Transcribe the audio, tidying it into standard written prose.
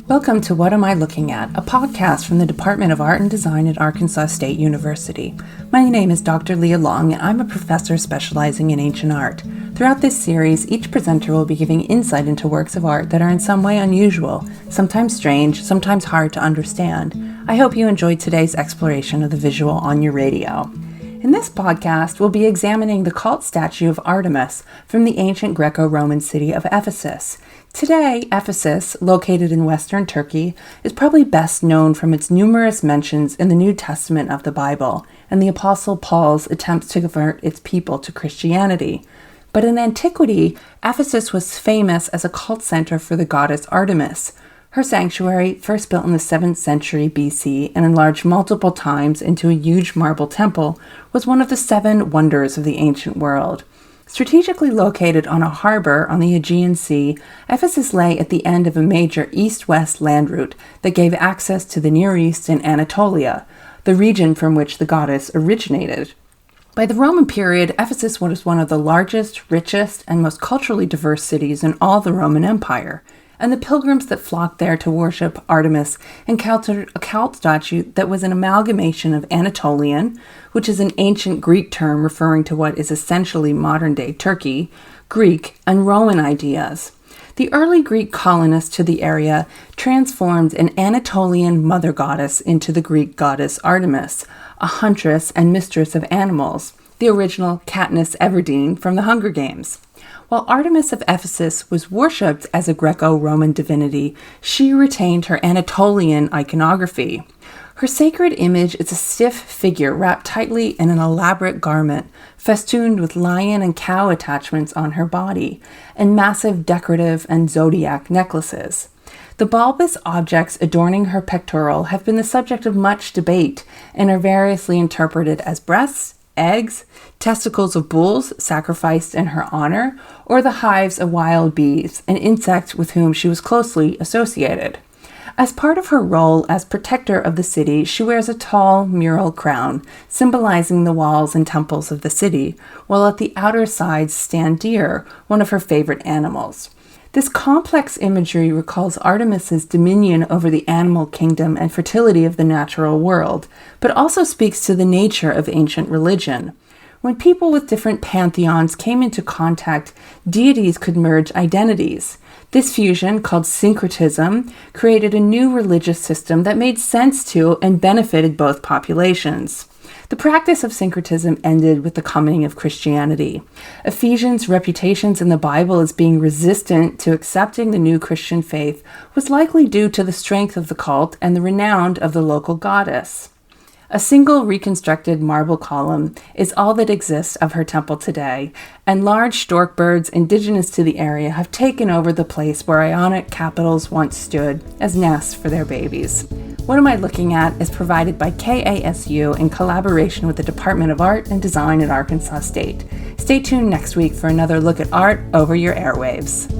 Welcome to What Am I Looking At, a podcast from the Department of Art and Design at Arkansas State University. My name is Dr. Leah Long, and I'm a professor specializing in ancient art. Throughout this series, each presenter will be giving insight into works of art that are in some way unusual, sometimes strange, sometimes hard to understand. I hope you enjoyed today's exploration of the visual on your radio. In this podcast, we'll be examining the cult statue of Artemis from the ancient Greco-Roman city of Ephesus. Today, Ephesus, located in western Turkey, is probably best known from its numerous mentions in the New Testament of the Bible and the Apostle Paul's attempts to convert its people to Christianity. But in antiquity, Ephesus was famous as a cult center for the goddess Artemis. Her sanctuary, first built in the 7th century BC and enlarged multiple times into a huge marble temple, was one of the 7 wonders of the ancient world. Strategically located on a harbor on the Aegean Sea, Ephesus lay at the end of a major east-west land route that gave access to the Near East and Anatolia, the region from which the goddess originated. By the Roman period, Ephesus was one of the largest, richest, and most culturally diverse cities in all the Roman Empire, and the pilgrims that flocked there to worship Artemis encountered a cult statue that was an amalgamation of Anatolian, which is an ancient Greek term referring to what is essentially modern-day Turkey, Greek, and Roman ideas. The early Greek colonists to the area transformed an Anatolian mother goddess into the Greek goddess Artemis, a huntress and mistress of animals, the original Katniss Everdeen from the Hunger Games. While Artemis of Ephesus was worshipped as a Greco-Roman divinity, she retained her Anatolian iconography. Her sacred image is a stiff figure wrapped tightly in an elaborate garment, festooned with lion and cow attachments on her body, and massive decorative and zodiac necklaces. The bulbous objects adorning her pectoral have been the subject of much debate and are variously interpreted as breasts, eggs, testicles of bulls sacrificed in her honor, or the hives of wild bees, an insect with whom she was closely associated. As part of her role as protector of the city, she wears a tall mural crown, symbolizing the walls and temples of the city, while at the outer sides stand deer, one of her favorite animals. This complex imagery recalls Artemis's dominion over the animal kingdom and fertility of the natural world, but also speaks to the nature of ancient religion. When people with different pantheons came into contact, deities could merge identities. This fusion, called syncretism, created a new religious system that made sense to and benefited both populations. The practice of syncretism ended with the coming of Christianity. Ephesians' reputations in the Bible as being resistant to accepting the new Christian faith was likely due to the strength of the cult and the renown of the local goddess. A single reconstructed marble column is all that exists of her temple today, and large stork birds indigenous to the area have taken over the place where Ionic capitals once stood as nests for their babies. What Am I Looking At is provided by KASU in collaboration with the Department of Art and Design at Arkansas State. Stay tuned next week for another look at art over your airwaves.